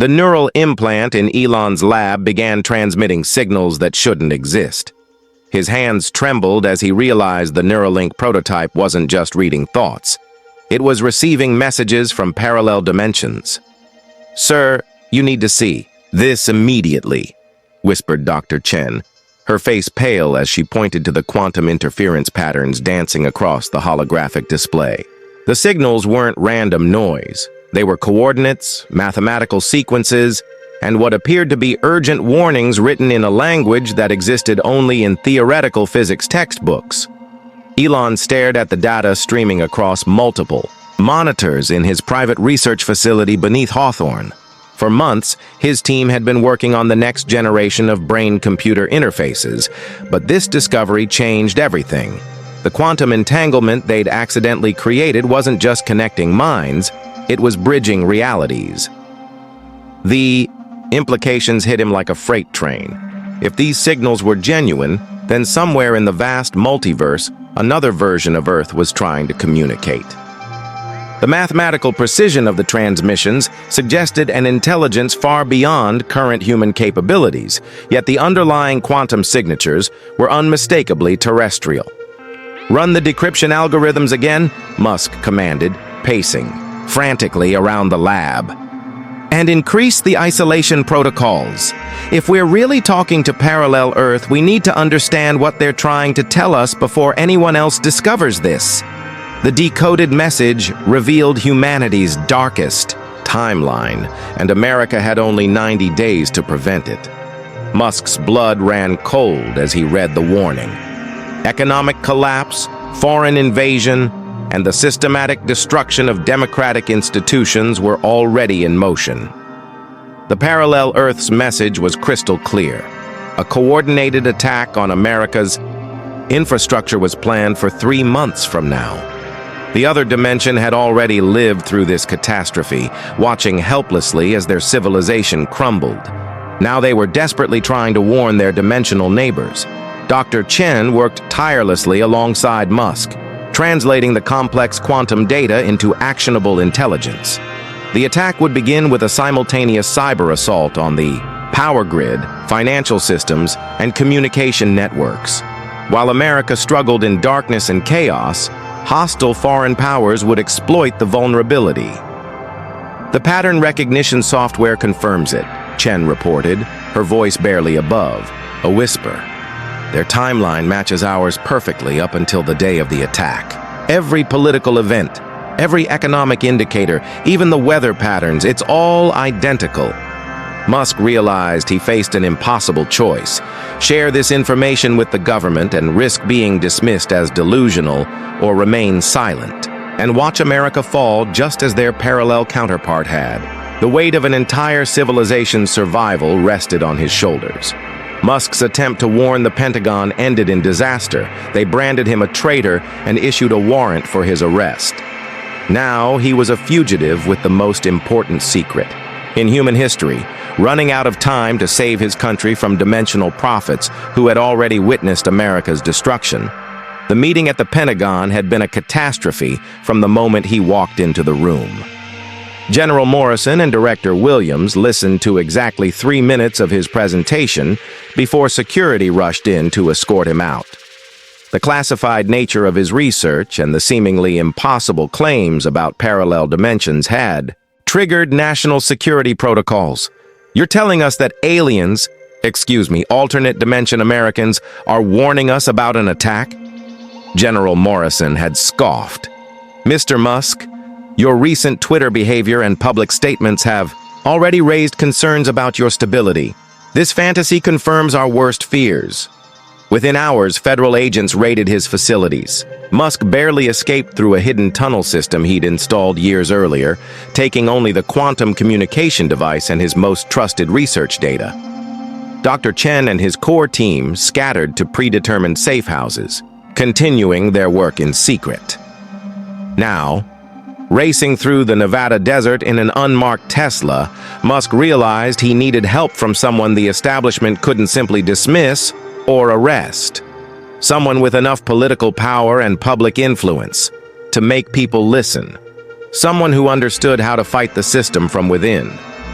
The neural implant in Elon's lab began transmitting signals that shouldn't exist. His hands trembled as he realized the Neuralink prototype wasn't just reading thoughts. It was receiving messages from parallel dimensions. "Sir, you need to see this immediately," whispered Dr. Chen, her face pale as she pointed to the quantum interference patterns dancing across the holographic display. The signals weren't random noise. They were coordinates, mathematical sequences, and what appeared to be urgent warnings written in a language that existed only in theoretical physics textbooks. Elon stared at the data streaming across multiple monitors in his private research facility beneath Hawthorne. For months, his team had been working on the next generation of brain-computer interfaces, but this discovery changed everything. The quantum entanglement they'd accidentally created wasn't just connecting minds, it was bridging realities. The implications hit him like a freight train. If these signals were genuine, then somewhere in the vast multiverse, another version of Earth was trying to communicate. The mathematical precision of the transmissions suggested an intelligence far beyond current human capabilities, yet the underlying quantum signatures were unmistakably terrestrial. "Run the decryption algorithms again," Musk commanded, pacing frantically around the lab. "And increase the isolation protocols. If we're really talking to parallel Earth, we need to understand what they're trying to tell us before anyone else discovers this." The decoded message revealed humanity's darkest timeline, and America had only 90 days to prevent it. Musk's blood ran cold as he read the warning. Economic collapse, foreign invasion, and the systematic destruction of democratic institutions were already in motion. The parallel Earth's message was crystal clear. A coordinated attack on America's infrastructure was planned for 3 months from now. The other dimension had already lived through this catastrophe, watching helplessly as their civilization crumbled. Now they were desperately trying to warn their dimensional neighbors. Dr. Chen worked tirelessly alongside Musk, translating the complex quantum data into actionable intelligence. The attack would begin with a simultaneous cyber assault on the power grid, financial systems, and communication networks. While America struggled in darkness and chaos, hostile foreign powers would exploit the vulnerability. "The pattern recognition software confirms it," Chen reported, her voice barely above, a whisper. "Their timeline matches ours perfectly up until the day of the attack. Every political event, every economic indicator, even the weather patterns, it's all identical." Musk realized he faced an impossible choice: share this information with the government and risk being dismissed as delusional, or remain silent and watch America fall just as their parallel counterpart had. The weight of an entire civilization's survival rested on his shoulders. Musk's attempt to warn the Pentagon ended in disaster. They branded him a traitor and issued a warrant for his arrest. Now he was a fugitive with the most important secret in human history, running out of time to save his country from dimensional prophets who had already witnessed America's destruction. The meeting at the Pentagon had been a catastrophe from the moment he walked into the room. General Morrison and Director Williams listened to exactly 3 minutes of his presentation before security rushed in to escort him out. The classified nature of his research and the seemingly impossible claims about parallel dimensions had triggered national security protocols. "You're telling us that aliens, alternate dimension Americans, are warning us about an attack?" General Morrison had scoffed. "Mr. Musk, your recent Twitter behavior and public statements have already raised concerns about your stability. This fantasy confirms our worst fears." Within hours, federal agents raided his facilities. Musk barely escaped through a hidden tunnel system he'd installed years earlier, taking only the quantum communication device and his most trusted research data. Dr. Chen and his core team scattered to predetermined safe houses, continuing their work in secret. Now, racing through the Nevada desert in an unmarked Tesla, Musk realized he needed help from someone the establishment couldn't simply dismiss or arrest. Someone with enough political power and public influence to make people listen. Someone who understood how to fight the system from within.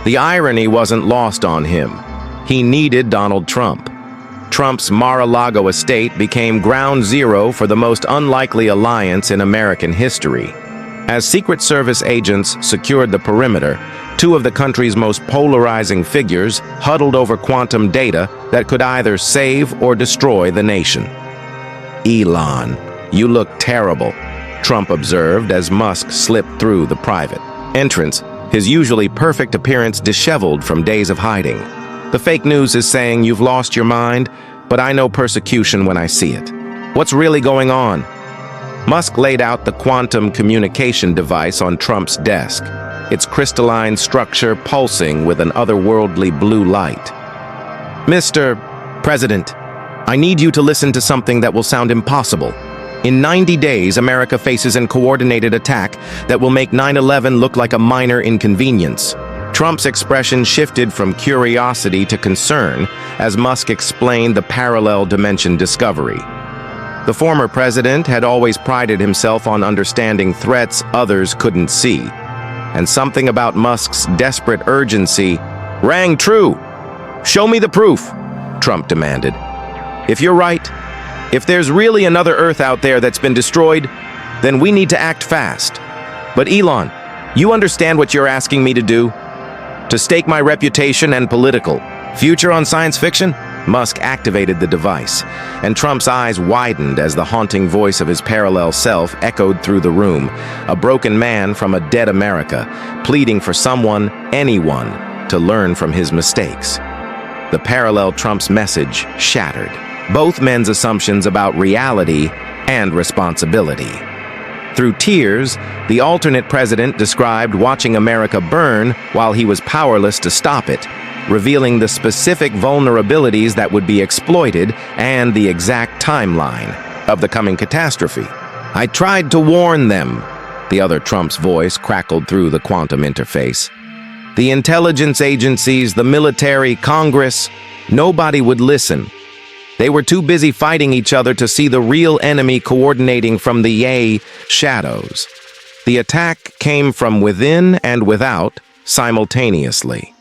The irony wasn't lost on him. He needed Donald Trump. Trump's Mar-a-Lago estate became ground zero for the most unlikely alliance in American history. As Secret Service agents secured the perimeter, two of the country's most polarizing figures huddled over quantum data that could either save or destroy the nation. "Elon, you look terrible," Trump observed as Musk slipped through the private entrance, his usually perfect appearance disheveled from days of hiding. "The fake news is saying you've lost your mind, but I know persecution when I see it. What's really going on?" Musk laid out the quantum communication device on Trump's desk, its crystalline structure pulsing with an otherworldly blue light. "Mr. President, I need you to listen to something that will sound impossible. In 90 days, America faces a coordinated attack that will make 9/11 look like a minor inconvenience." Trump's expression shifted from curiosity to concern as Musk explained the parallel dimension discovery. The former president had always prided himself on understanding threats others couldn't see, and something about Musk's desperate urgency rang true. "Show me the proof," Trump demanded. "If you're right, if there's really another Earth out there that's been destroyed, then we need to act fast. But Elon, you understand what you're asking me to do? To stake my reputation and political future on science fiction?" Musk activated the device, and Trump's eyes widened as the haunting voice of his parallel self echoed through the room, a broken man from a dead America, pleading for someone, anyone, to learn from his mistakes. The parallel Trump's message shattered both men's assumptions about reality and responsibility. Through tears, the alternate president described watching America burn while he was powerless to stop it, revealing the specific vulnerabilities that would be exploited and the exact timeline of the coming catastrophe. "I tried to warn them," the other Trump's voice crackled through the quantum interface. "The intelligence agencies, the military, Congress, nobody would listen. They were too busy fighting each other to see the real enemy coordinating from the shadows." The attack came from within and without simultaneously.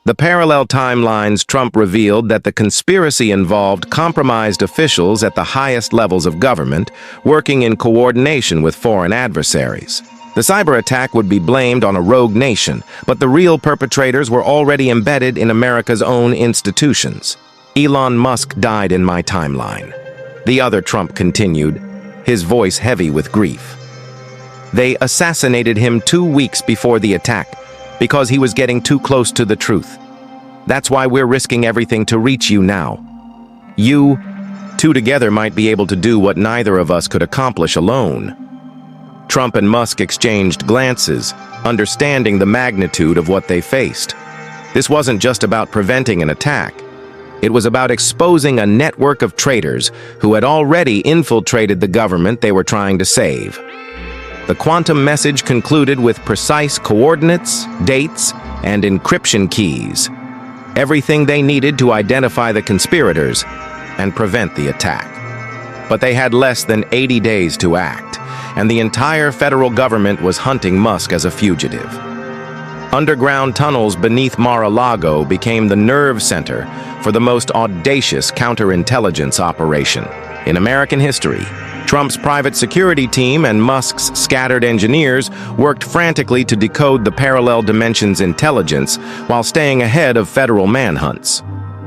The parallel timelines Trump revealed that the conspiracy involved compromised officials at the highest levels of government, working in coordination with foreign adversaries. The cyber attack would be blamed on a rogue nation, but the real perpetrators were already embedded in America's own institutions. "Elon Musk died in my timeline," the other Trump continued, his voice heavy with grief. "They assassinated him 2 weeks before the attack because he was getting too close to the truth. That's why we're risking everything to reach you now. You two together might be able to do what neither of us could accomplish alone." Trump and Musk exchanged glances, understanding the magnitude of what they faced. This wasn't just about preventing an attack. It was about exposing a network of traitors who had already infiltrated the government they were trying to save. The quantum message concluded with precise coordinates, dates, and encryption keys. Everything they needed to identify the conspirators and prevent the attack. But they had less than 80 days to act, and the entire federal government was hunting Musk as a fugitive. Underground tunnels beneath Mar-a-Lago became the nerve center for the most audacious counterintelligence operation in American history. Trump's private security team and Musk's scattered engineers worked frantically to decode the parallel dimensions intelligence while staying ahead of federal manhunts.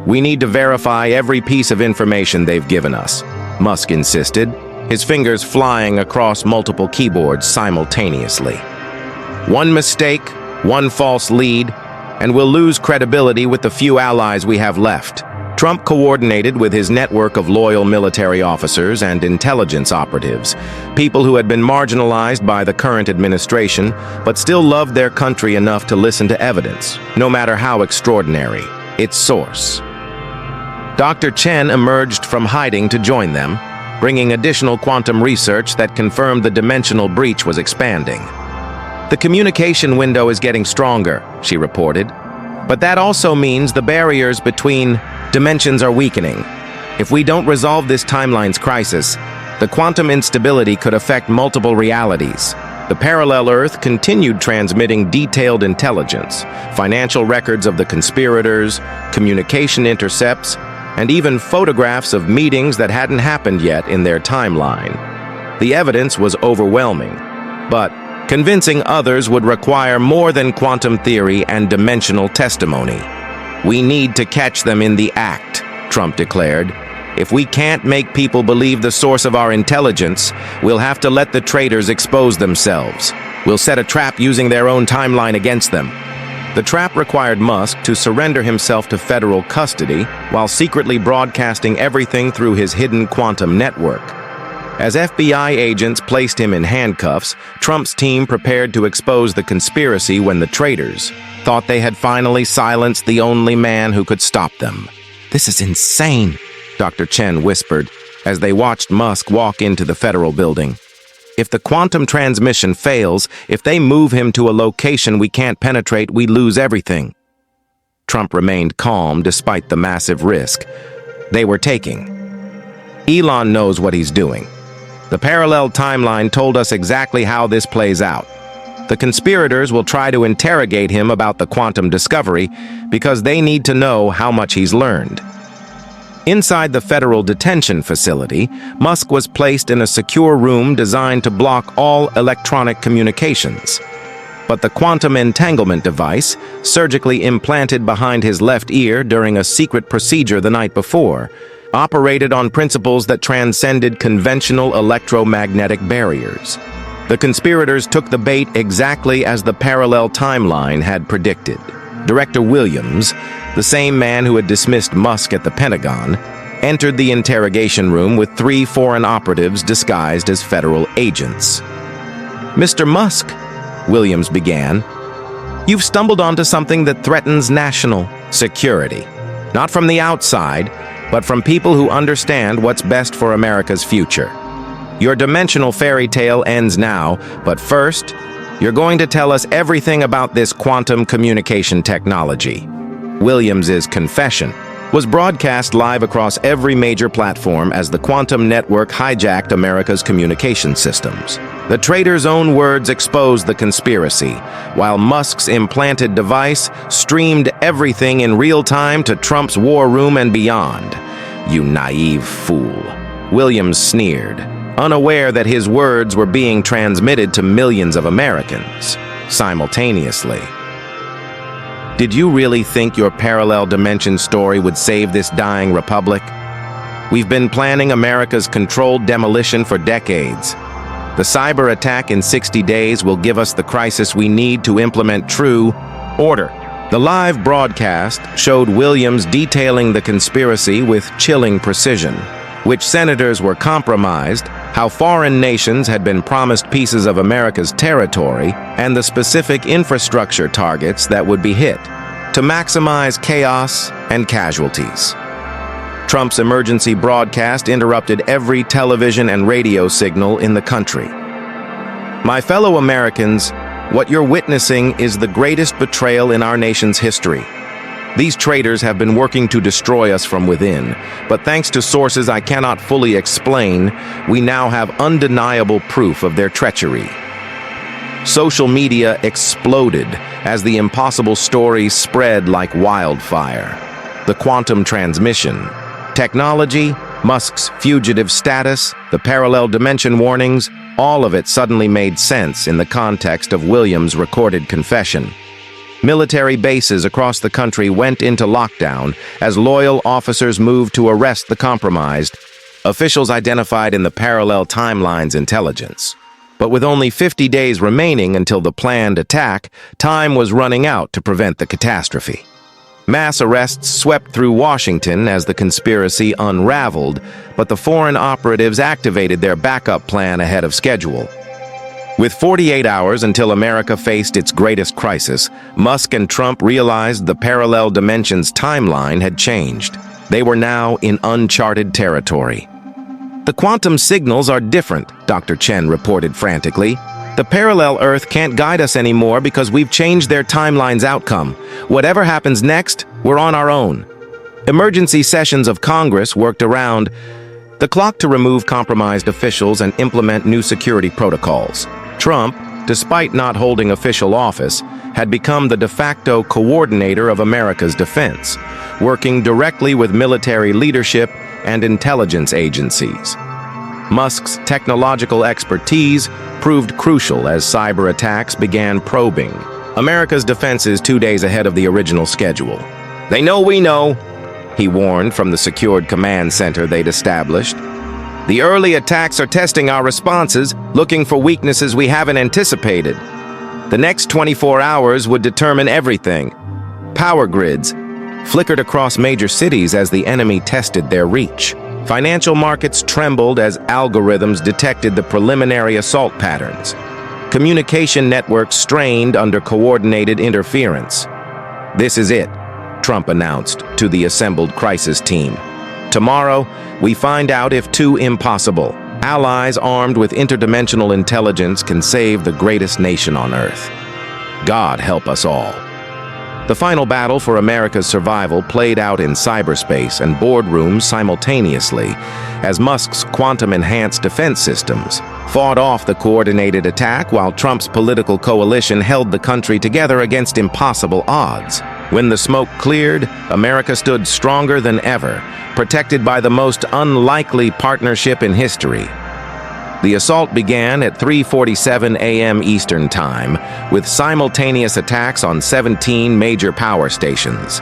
"We need to verify every piece of information they've given us," Musk insisted, his fingers flying across multiple keyboards simultaneously. "One mistake, one false lead, and we'll lose credibility with the few allies we have left." Trump coordinated with his network of loyal military officers and intelligence operatives, people who had been marginalized by the current administration but still loved their country enough to listen to evidence, no matter how extraordinary its source. Dr. Chen emerged from hiding to join them, bringing additional quantum research that confirmed the dimensional breach was expanding. "The communication window is getting stronger," she reported, "but that also means the barriers between dimensions are weakening. If we don't resolve this timeline's crisis, the quantum instability could affect multiple realities. The parallel Earth continued transmitting detailed intelligence, financial records of the conspirators, communication intercepts, and even photographs of meetings that hadn't happened yet in their timeline. The evidence was overwhelming, but convincing others would require more than quantum theory and dimensional testimony. "We need to catch them in the act," Trump declared. "If we can't make people believe the source of our intelligence, we'll have to let the traitors expose themselves. We'll set a trap using their own timeline against them." The trap required Musk to surrender himself to federal custody while secretly broadcasting everything through his hidden quantum network. As FBI agents placed him in handcuffs, Trump's team prepared to expose the conspiracy when the traitors thought they had finally silenced the only man who could stop them. "This is insane," Dr. Chen whispered as they watched Musk walk into the federal building. "If the quantum transmission fails, if they move him to a location we can't penetrate, we lose everything." Trump remained calm despite the massive risk they were taking. "Elon knows what he's doing. The parallel timeline told us exactly how this plays out. The conspirators will try to interrogate him about the quantum discovery because they need to know how much he's learned." Inside the federal detention facility, Musk was placed in a secure room designed to block all electronic communications. But the quantum entanglement device, surgically implanted behind his left ear during a secret procedure the night before, operated on principles that transcended conventional electromagnetic barriers. The conspirators took the bait exactly as the parallel timeline had predicted. Director Williams, the same man who had dismissed Musk at the Pentagon, entered the interrogation room with 3 foreign operatives disguised as federal agents. "Mr. Musk," Williams began, "you've stumbled onto something that threatens national security. Not from the outside, but from people who understand what's best for America's future. Your dimensional fairy tale ends now, but first, you're going to tell us everything about this quantum communication technology." Williams's confession was broadcast live across every major platform as the quantum network hijacked America's communication systems. The traitor's own words exposed the conspiracy, while Musk's implanted device streamed everything in real time to Trump's war room and beyond. "You naive fool," Williams sneered, unaware that his words were being transmitted to millions of Americans simultaneously. "Did you really think your parallel dimension story would save this dying republic? We've been planning America's controlled demolition for decades. The cyber attack in 60 days will give us the crisis we need to implement true order." The live broadcast showed Williams detailing the conspiracy with chilling precision, which senators were compromised, how foreign nations had been promised pieces of America's territory, and the specific infrastructure targets that would be hit, to maximize chaos and casualties. Trump's emergency broadcast interrupted every television and radio signal in the country. "My fellow Americans, what you're witnessing is the greatest betrayal in our nation's history. These traitors have been working to destroy us from within, but thanks to sources I cannot fully explain, we now have undeniable proof of their treachery." Social media exploded as the impossible stories spread like wildfire. The quantum transmission, technology, Musk's fugitive status, the parallel dimension warnings, all of it suddenly made sense in the context of Williams' recorded confession. Military bases across the country went into lockdown as loyal officers moved to arrest the compromised, officials identified in the parallel timeline's intelligence. But with only 50 days remaining until the planned attack, time was running out to prevent the catastrophe. Mass arrests swept through Washington as the conspiracy unraveled, but the foreign operatives activated their backup plan ahead of schedule. With 48 hours until America faced its greatest crisis, Musk and Trump realized the parallel dimensions timeline had changed. They were now in uncharted territory. "The quantum signals are different," Dr. Chen reported frantically. "The parallel Earth can't guide us anymore because we've changed their timeline's outcome. Whatever happens next, we're on our own." Emergency sessions of Congress worked around the clock to remove compromised officials and implement new security protocols. Trump, despite not holding official office, had become the de facto coordinator of America's defense, working directly with military leadership and intelligence agencies. Musk's technological expertise proved crucial as cyber attacks began probing America's defenses 2 days ahead of the original schedule. "They know we know," he warned from the secured command center they'd established. "The early attacks are testing our responses, looking for weaknesses we haven't anticipated. The next 24 hours would determine everything." Power grids flickered across major cities as the enemy tested their reach. Financial markets trembled as algorithms detected the preliminary assault patterns. Communication networks strained under coordinated interference. "This is it," Trump announced to the assembled crisis team. "Tomorrow, we find out if too impossible. Allies armed with interdimensional intelligence can save the greatest nation on Earth. God help us all." The final battle for America's survival played out in cyberspace and boardrooms simultaneously, as Musk's quantum-enhanced defense systems fought off the coordinated attack while Trump's political coalition held the country together against impossible odds. When the smoke cleared, America stood stronger than ever, protected by the most unlikely partnership in history. The assault began at 3:47 a.m. Eastern Time, with simultaneous attacks on 17 major power stations.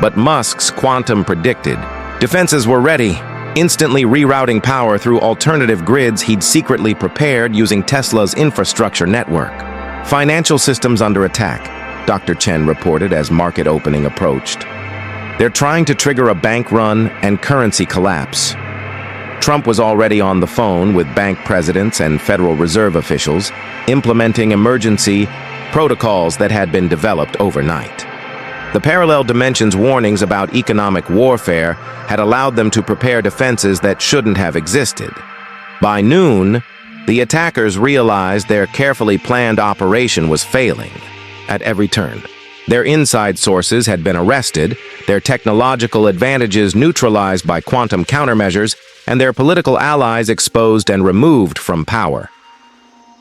But Musk's quantum predicted defenses were ready, instantly rerouting power through alternative grids he'd secretly prepared using Tesla's infrastructure network. "Financial systems under attack," Dr. Chen reported as market opening approached. "They're trying to trigger a bank run and currency collapse." Trump was already on the phone with bank presidents and Federal Reserve officials, implementing emergency protocols that had been developed overnight. The parallel dimensions warnings about economic warfare had allowed them to prepare defenses that shouldn't have existed. By noon, the attackers realized their carefully planned operation was failing at every turn. Their inside sources had been arrested, their technological advantages neutralized by quantum countermeasures, and their political allies exposed and removed from power.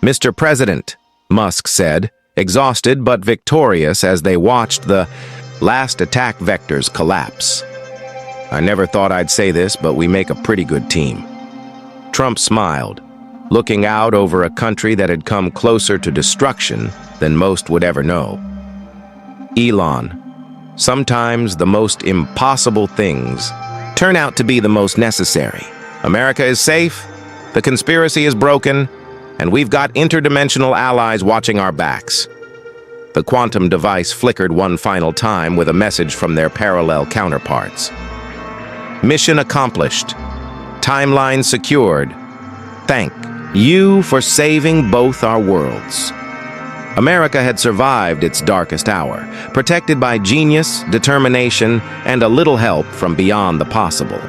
"Mr. President," Musk said, exhausted but victorious as they watched the last attack vectors collapse. "I never thought I'd say this, but we make a pretty good team." Trump smiled, looking out over a country that had come closer to destruction than most would ever know. "Elon, sometimes the most impossible things turn out to be the most necessary. America is safe, the conspiracy is broken, and we've got interdimensional allies watching our backs." The quantum device flickered one final time with a message from their parallel counterparts. "Mission accomplished. Timeline secured. Thank you for saving both our worlds." America had survived its darkest hour, protected by genius, determination, and a little help from beyond the possible.